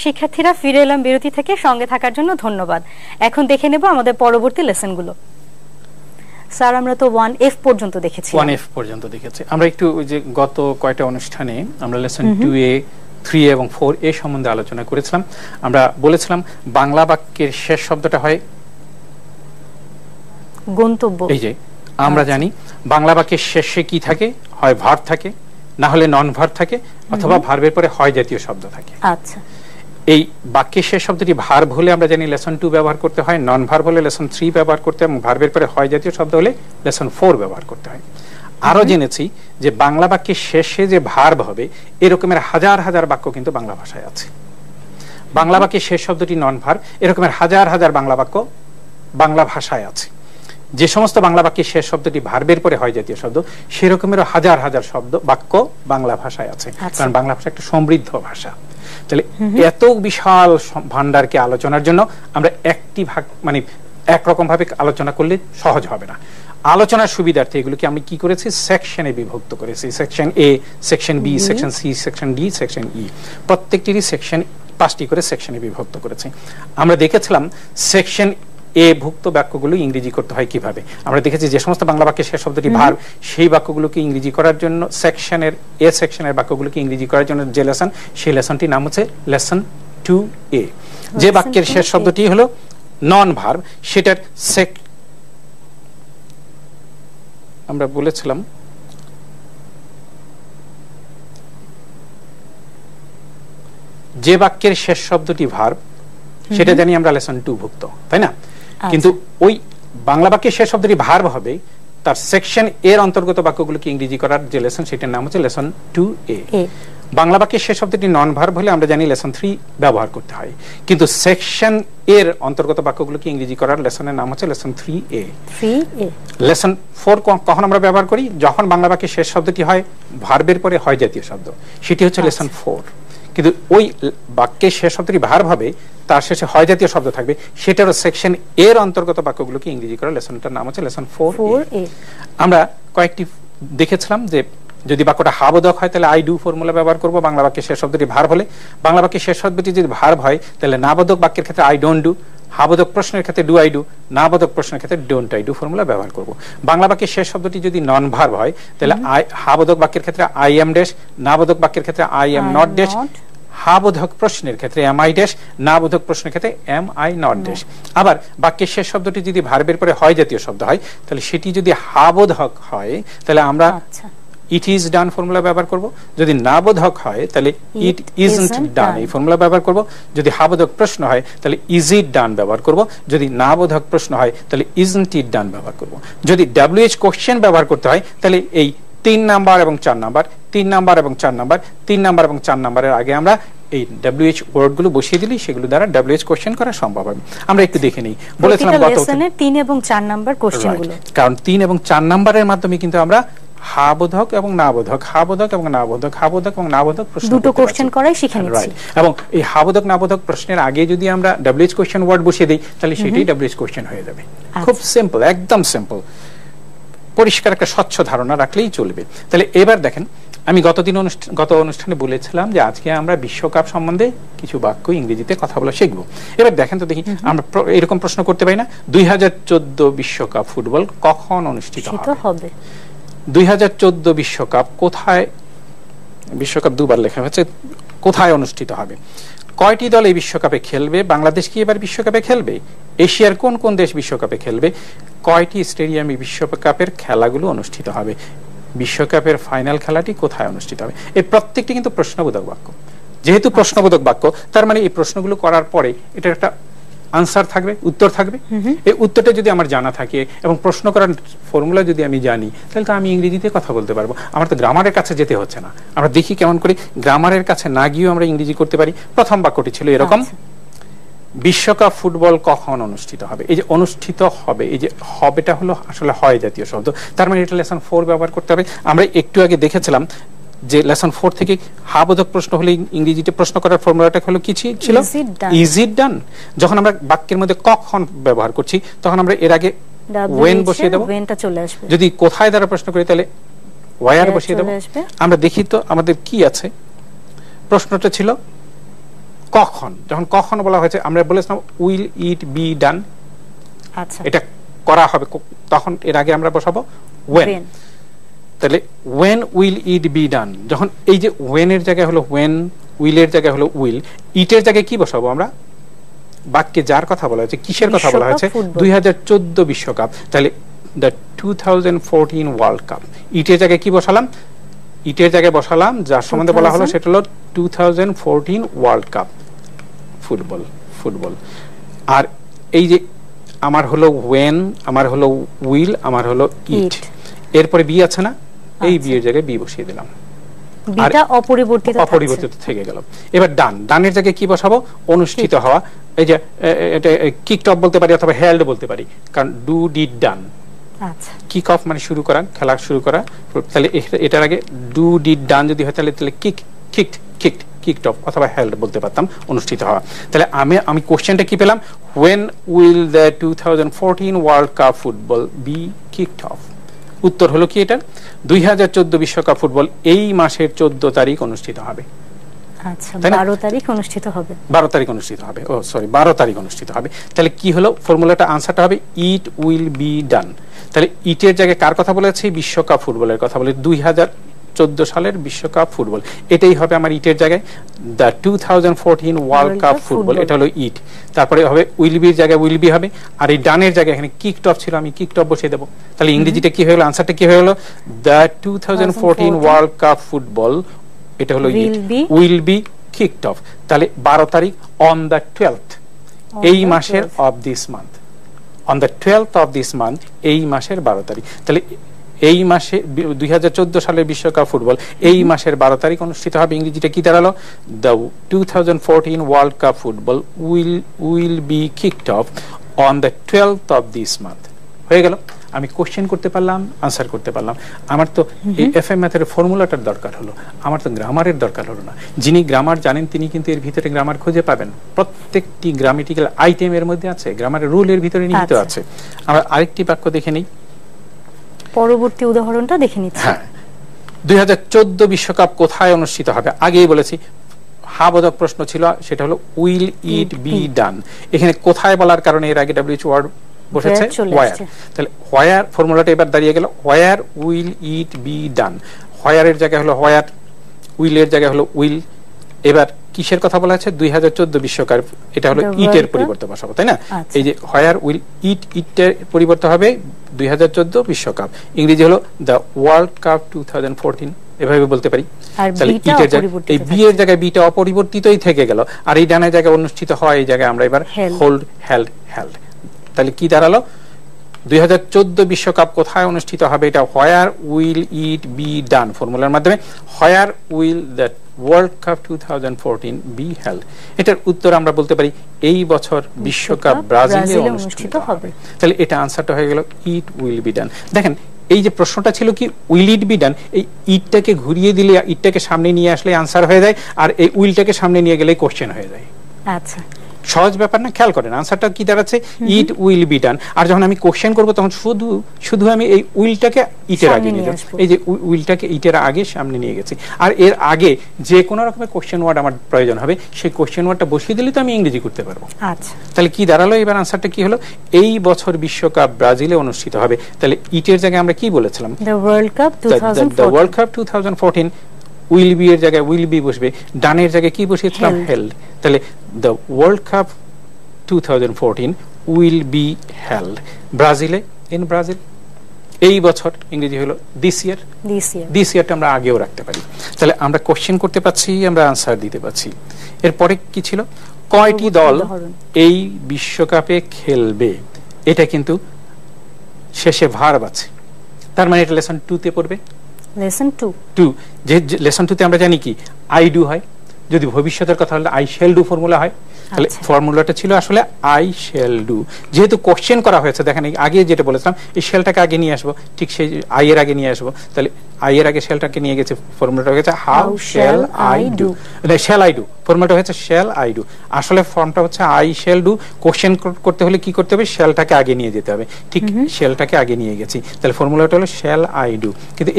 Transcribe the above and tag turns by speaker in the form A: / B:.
A: শিক্ষার্থীরা ফিরে এলাম বিরতি থেকে, সঙ্গে থাকার জন্য ধন্যবাদ। এখন দেখে নেব আমাদের পরবর্তী লেসনগুলো। স্যার আমরা তো 1F পর্যন্ত দেখেছি।
B: 1F পর্যন্ত দেখেছি আমরা। একটু যে গত কয়টা অনুষ্ঠানে আমরা লেসন 2A 3A এবং 4A সম্বন্ধে আলোচনা করেছিলাম। আমরা বলেছিলাম বাংলা বাক্যের শেষ শব্দটা হয়
A: গন্তব্য।
B: এই যে আমরা জানি বাংলা বাক্যের শেষে কি থাকে, হয় ভার্ব থাকে, না হলে নন ভার্ব থাকে, অথবা ভার্বের পরে হয় জাতীয় শব্দ থাকে।
A: আচ্ছা,
B: এই বাক্যের শেষ শব্দটি ভার্ব হলে আমরা জানি লেসন 2 ব্যবহার করতে হয়, নন ভার্ব হলে লেসন 3 ব্যবহার করতে হয়, এবং ভার্বের পরে হয় জাতীয় শব্দ হলে লেসন 4 ব্যবহার করতে হয়। আরো জেনেছি যে বাংলা বাক্যের শেষে যে ভার্ব হবে এরকমের হাজার হাজার বাক্য কিন্তু বাংলা ভাষায় আছে। বাংলা বাক্যের শেষ শব্দটি নন ভার্ব, এরকমের হাজার হাজার বাংলা বাক্য বাংলা ভাষায় আছে। যে সমস্ত বাংলা বাক্যের শেষ শব্দটি ভার্বের পরে হয় জাতীয় শব্দ, সেরকমেরও হাজার হাজার শব্দ বাক্য বাংলা ভাষায় আছে। কারণ বাংলা ভাষা একটা সমৃদ্ধ ভাষা। তাহলে এত বিশাল ভান্ডারকে আলোচনার জন্য আমরা একটি ভাগ মানে একরকম ভাবে আলোচনা করলে সহজ হবে না। আলোচনার সুবিধার্থে এগুলোকে আমি কি করেছি, সেকশনে বিভক্ত করেছি। Section A, section B, section C, section D, section E, প্রত্যেকটিরই সেকশন 5টি করে সেকশনে বিভক্ত করেছি। আমরা দেখেছিলাম সেকশন এ ভুক্ত বাক্যগুলো ইংরেজি করতে হয় কিভাবে। আমরা দেখেছি যে সমস্ত বাংলা বাক্যের শেষ শব্দটি ভার্ব, সেই বাক্যগুলোকে ইংরেজি করার জন্য সেকশনের এ সেকশনের বাক্যগুলোকে ইংরেজি করার জন্য যে লেসন, সেই লেসনটির নাম হচ্ছে লেসন 2A। যে বাক্যের শেষ শব্দটি হলো নন ভার্ব, সেটার আমরা বলেছিলাম যে বাক্যের শেষ শব্দটি ভার্ব সেটা জানি আমরা লেসন 2 ভুক্ত, তাই না? কিন্তু ওই বাংলা বাক্যের শেষ শব্দটি ভার্ব হবে, তার সেকশন এর অন্তর্গত বাক্যগুলোকে ইংরেজি করার যে লেসন সেটার নাম হচ্ছে লেসন 2A। বাংলা বাক্যের শেষ শব্দটি নন ভার্ব হলে আমরা জানি লেসন 3 ব্যবহার করতে হয়, কিন্তু সেকশন এর অন্তর্গত বাক্যগুলোকে ইংরেজি করার লেসনের নাম হচ্ছে লেসন 3A। লেসন 4 কখন আমরা ব্যবহার করি? যখন বাংলা বাক্যের শেষ শব্দটি হয় ভার্বের পরে হয় জাতীয় শব্দ, সেটি হচ্ছে লেসন 4। কিন্তু ওই বাক্যের শেষ শব্দটি ভার্ব হবে, তার শেষে হয় জাতীয় শব্দ থাকবে, সেটারও সেকশন এর অন্তর্গত বাক্যগুলোকে ইংরেজি করার লেসনটার নাম হচ্ছে লেসন 4A। আমরা কয়েকটি দেখেছিলাম যে যদি বাক্যটা হাবোধক হয় তাহলে আই ডু ফর্মুলা ব্যবহার করব। বাংলা বাক্যের শেষ শব্দটি ভার্ব হলে, বাংলা বাক্যের শেষ শব্দটি যদি ভার্ব হয় তাহলে নাবোধক বাক্যের ক্ষেত্রে আই ডোন্ট ডু, হাবোধক প্রশ্নের ক্ষেত্রে ডু আই ডু, নাবোধক প্রশ্নের ক্ষেত্রে ডোন্ট আই ডু ফর্মুলা ব্যবহার করব। বাংলা বাক্যের শেষ শব্দটি যদি নন ভার্ব হয় তাহলে হাবোধক বাক্যের ক্ষেত্রে আই এম ড্যাশ, নাবোধক বাক্যের ক্ষেত্রে আই এম নট ড্যাশ, হাবোধক প্রশ্নের ক্ষেত্রে এম আই ড্যাশ, নাবোধক প্রশ্নের ক্ষেত্রে এম আই নট ড্যাশ। আবার বাক্যের শেষ শব্দটি যদি ভার্বের পরে হয় জাতীয় শব্দ হয় তাহলে সেটি যদি হাবোধক হয় তাহলে আমরা ইট ইজ ডান ফর্মুলা ব্যবহার করব। যদি নাবোধক হয় তাহলে ইট ইজন্ট ডান এই ফর্মুলা ব্যবহার করব। যদি হাবোধক প্রশ্ন হয় তাহলে ইজ ইট ডান ব্যবহার করব। যদি নাবোধক প্রশ্ন হয় তাহলে ইজন্ট ইট ডান ব্যবহার করব। যদি WH কোশ্চেন ব্যবহার করতে হয় তাহলে এই 3 নাম্বার এবং 4 নাম্বার, 3 নাম্বার এবং 4 নাম্বার, 3 নাম্বার এবং 4 নাম্বারের আগে আমরা এই WH ওয়ার্ডগুলো বসিয়ে দিলেই সেগুলো দ্বারা WH কোশ্চেন করা সম্ভব হবে। আমরা একটু দেখে নেই। বলেছিলাম গত লেসনে
A: 3 এবং 4 নাম্বার কোশ্চেনগুলো,
B: কারণ 3 এবং 4 নাম্বারের মাধ্যমে কিন্তু আমরা হাবোধক এবং নাবোধক, হাবোধক এবং নাবোধক, হাবোধক এবং নাবোধক প্রশ্ন
A: দুটো কোশ্চেন করাই শিখে নিচ্ছি।
B: এবং এই হাবোধক নাবোধক প্রশ্নের আগে যদি আমরা WH কোশ্চেন ওয়ার্ড বসিয়ে দেই তাহলে সেটাই WH কোশ্চেন হয়ে যাবে। খুব সিম্পল, একদম সিম্পল, পরিষ্কার একটা স্বচ্ছ ধারণা রাখলেই চলবে। তাহলে এবার দেখেন, আমি গত অনুষ্ঠানে বলেছিলাম যে আজকে আমরা বিশ্বকাপ সম্বন্ধে কিছু বাক্য ইংরেজিতে কথা বলা শিখবো। এবার দেখেন তো দেখি, আমরা এরকম প্রশ্ন করতে পারি না, 2014 বিশ্বকাপ ফুটবল কখন অনুষ্ঠিত হবে? 2014 বিশ্বকাপ কোথায়, বিশ্বকাপ দুবার লেখা হয়েছে, কোথায় অনুষ্ঠিত হবে? কয়টি দল এই বিশ্বকাপে খেলবে? বাংলাদেশ কি এবার বিশ্বকাপে খেলবে? এশিয়ার কোন কোন দেশ বিশ্বকাপে খেলবে? কয়টি স্টেডিয়ামে বিশ্বকাপের খেলাগুলো অনুষ্ঠিত হবে? বিশ্বকাপের ফাইনাল খেলাটি কোথায় অনুষ্ঠিত হবে? এই প্রত্যেকটি কিন্তু প্রশ্নবোধক বাক্য। যেহেতু প্রশ্নবোধক বাক্য, তার মানে এই প্রশ্নগুলো করার পরে এটা একটা আনসার থাকবে, উত্তর থাকবে। এই উত্তরটা যদি আমার জানা থাকে এবং প্রশ্ন করার ফর্মুলা যদি আমি জানি তাহলে তো আমি ইংরেজিতে কথা বলতে পারবো। আমার তো গ্রামারের কাছে যেতে হচ্ছে না। আমরা দেখি কেমন করে গ্রামারের কাছে না গিয়েও আমরা ইংরেজি করতে পারি। প্রথম বাক্যটি ছিল এরকম, বিশ্বকাপ ফুটবল কখন অনুষ্ঠিত হবে? এই যে অনুষ্ঠিত হবে, এই যে হবেটা হলো আসলে হয় জাতীয় শব্দ, তার মানে এটা লেসন 4 ব্যবহার করতে হবে। আমরা একটু আগে দেখেছিলাম যে লেসন 4 থেকে হাবোধক প্রশ্ন হলে ইংরেজিতে প্রশ্ন করার ফর্মুলাটা হলো কি ছিল? ইজ ইট ডান। যখন আমরা বাক্যের মধ্যে কখন ব্যবহার করছি তখন আমরা এর আগে when বসিয়ে দেব, যদি কোথায় দ্বারা প্রশ্ন করি তাহলে where বসিয়ে দেব। আমরা দেখি তো আমাদের কি আছে। প্রশ্নটা ছিল কখন, যখন কখন বলা হয়েছে আমরা বলেছিলাম উইল ইট বি ডান,
A: আচ্ছা
B: এটা করা হবে তখন, এর আগে আমরা বসাবো when। তাহলে when will it be done, যখন এই যে when এর জায়গায় হলো when, will এর জায়গায় হলো will, it এর জায়গায় কি বসাবো আমরা, বাক্যে যার কথা বলা হয়েছে, কিসের কথা বলা হয়েছে, 2014 বিশ্বকাপ, তাহলে দ্য 2014 ওয়ার্ল্ড কাপ। ইটের জায়গায় কি বসালাম, ইটের জায়গায় বসালাম যার সম্বন্ধে বলা হলো সেটা হলো 2014 ওয়ার্ল্ড কাপ ফুটবল, ফুটবল। আর এই যে আমার হলো when, আমার হলো will, আমার হলো it, এরপরে বি আছে না, এই বি এর জায়গায় বি বসিয়ে দিলাম,
A: বিটা অপরিবর্তিত
B: থেকে গেল। এবার ডান, ডানের জায়গায় কি বসাবো, অনুষ্ঠিত হওয়া, এই যে এটা কিকড অফ বলতে পারি অথবা হেল্ড বলতে পারি, কারণ ডু ডিড ডান।
A: আচ্ছা,
B: কিক অফ মানে শুরু করা, খেলা শুরু করা, তাহলে এটার আগে ডু ডিড ডান যদি হয় তাহলে কিকড অফ অথবা হেল্ড বলতে পারতাম, অনুষ্ঠিত হওয়া। তাহলে আমি কোশ্চেনটা কি পেলাম, when will the 2014 world cup football be kicked off. উত্তর হলো কি, এটা 2014 বিশ্বকাপ ফুটবল এই মাসের 14 তারিখ অনুষ্ঠিত হবে।
A: আচ্ছা, 12 তারিখ অনুষ্ঠিত হবে,
B: 12 তারিখ অনুষ্ঠিত হবে, ও সরি 12 তারিখ অনুষ্ঠিত হবে। তাহলে কি হলো ফর্মুলাটা, আনসারটা হবে ইট উইল বি ডান। তাহলে ইটের জায়গায় কার কথা বলেছে, বিশ্বকাপ ফুটবলের কথা বলে, 2014 সালের বিশ্বকাপ ফুটবল, এটাই হবে আমার ইটের জায়গায়, দ্য 2014 ওয়ার্ল্ড কাপ ফুটবল, এটা হলো ইট। তারপরে হবে উইল বির জায়গায় উইল বি হবে, আর এই ডানের জায়গায় এখানে কিকড অফ ছিল, আমি কিকড অফ বসিয়ে দেবো। তাহলে ইংরেজিটা কি হয়ে গেল, আনসারটা কি হয়ে গেল, দ্য 2014 ওয়ার্ল্ড কাপ ফুটবল, এটা হলো ইট, উইল বি কিকড অফ। তাহলে 12 তারিখ, অন দ্য 12th, এই মাসের of this month, on the 12th of this month, এই মাসের 12 তারিখ। তাহলে এই মাসে 2014 সালের বিশ্বকাপ ফুটবল এই মাসের 12 তারিখ অনুষ্ঠিত হবে। ইংরেজিটা কি দাঁড়ালো, the 2014 world cup football will be kicked of on the 12th of this month. হয়ে গেল, আমি কোশ্চেন করতে পারলাম, আনসার করতে পারলাম। আমার তো এই এফএম ম্যাথের ফর্মুলাটার দরকার হলো, আমার তো গ্রামারের দরকার হলো না। যিনি গ্রামার জানেন তিনি কিন্তু এর ভিতরে গ্রামার খুঁজে পাবেন, প্রত্যেকটি গ্রামেটিক্যাল আইটেম এর মধ্যে আছে, গ্রামারের রুল এর ভিতরে নিহিত আছে। আমরা আরেকটি বাক্য দেখে নেই,
A: পরবর্তী উদাহরণটা দেখে নিচ্ছি।
B: হ্যাঁ, 2014 বিশ্বকাপ কোথায় অনুষ্ঠিত হবে, আগেই বলেছি হাবোধক প্রশ্ন ছিল, সেটা হলো উইল ইট বি ডান। এখানে কোথায় বলার কারণে এর আগে ডব্লিউএইচ ওয়ার্ড বসেছে হোয়ার, তাহলে হোয়ার ফর্মুলাটা এবার দাঁড়িয়ে গেল where will it be done. হোয়ারের জায়গায় হলো হোয়ার, উইলের জায়গায় হলো উইল। এবার কিসের কথা বলা আছে, 2014 বিশ্বকাপ, এটা হলো ইটের পরিবর্তে বসাবো, তাই না? এই যে হোয়ার উইল ইট, ইটের পরিবর্তে হবে 2014 বিশ্বকাপ, ইংরেজি হলো দ্য ওয়ার্ল্ড কাপ 2014, এভাবে বলতে পারি। তাহলে ইটের জায়গায় এই বি এর জায়গায় বিটা অপরিবর্তিতই থেকে গেল, আর এই ডানের জায়গায় অনুষ্ঠিত হয় এই জায়গায় আমরা এবার হোল্ড, হেল্ড, হেল্ড। তাহলে কি দাঁড়ালো, 2014 বিশ্বকাপ কোথায় অনুষ্ঠিত হবে, এটা where will it be done ফর্মুলার মাধ্যমে, where will the world cup 2014 be held. এটার উত্তর আমরা বলতে পারি এই বছর বিশ্বকাপ ব্রাজিলে অনুষ্ঠিত হবে। তাহলে এটা আনসারটা হয়ে গেল ইট উইল বি ডান। দেখেন এই যে প্রশ্নটা ছিল কি উইল ইট বি ডান, এই ইটটাকে ঘুরিয়ে দিলে, ইটটাকে সামনে নিয়ে আসলে আনসার হয়ে যায়, আর এই উইলটাকে সামনে নিয়ে গেলে কোশ্চেন হয়ে যায়।
A: আচ্ছা,
B: সহজ ব্যাপার না, খেয়াল করেন আনসারটা কি দাঁড়াচ্ছে, ইট উইল বি ডান। আর যখন আমি কোশ্চেন করব তখন শুধু আমি এই উইলটাকে ইটের আগে নিয়ে যাব, এই যে উইলটাকে ইটের আগে সামনে নিয়ে গেছি। আর এর আগে যে কোনো রকমের কোশ্চেন ওয়ার্ড আমার প্রয়োজন হবে, সেই কোশ্চেন ওয়ার্ডটা বসিয়ে দিলে তো আমি ইংরেজি করতে পারবো।
A: আচ্ছা,
B: তাহলে কি দাঁড়ালো, এবার আনসারটা কি হলো, এই বছর বিশ্বকাপ ব্রাজিলে অনুষ্ঠিত হবে। তাহলে ইটের জায়গায় আমরা কি বলেছিলাম,
A: the world cup
B: 2014, will be এর জায়গায় উইল বি বসবে, ডানের জায়গায় কি বসিয়েছিলাম, হেল্ড। তাহলে the world cup 2014 will be held ব্রাজিলে, ইন ব্রাজিল, এই বছর, ইংরেজি হলো দিস ইয়ার। দিস ইয়ারটা আমরা আগেও রাখতে পারি। তাহলে আমরা কোশ্চেন করতে পারছি, আমরা আনসার দিতে পারছি। এরপরে কি ছিল, কয়টি দল এই বিশ্বকাপে খেলবে, এটা কিন্তু শেষে ভার্ব আছে, তার মানে এটা লেসন 2 তে পড়বে।
A: লেসন 2,
B: যে লেসন 2 তে আমরা জানি কি আই ডু হয়, যদি ভবিষ্যতের কথা হলে আই শ্যাল ডু ফর্মুলা হয়। তাহলে ফর্মুলাটা ছিল আসলে আই শ্যাল ডু, যেহেতু কোশ্চেন করা হয়েছে, দেখেন আগে যেটা বলেছিলাম এই শ্যালটাকে আগে নিয়ে আসবো, ঠিক সেই আই এর আগে নিয়ে আসবো। তাহলে আই এর আগে শ্যালটাকে নিয়ে গেছে, ফর্মুলাটা হয়েছে how shall I do, shall I do, ফর্মুলাটা হয়েছে শ্যাল আই ডু। আসলে ফর্মটা হচ্ছে আই শ্যাল ডু। কোশ্চেন করতে হলে কি করতে হবে, শ্যালটাকে আগে নিয়ে যেতে হবে, ঠিক শ্যালটাকে আগে নিয়ে গেছি, তাহলে ফর্মুলাটা হলো শ্যাল আই ডু। কিন্তু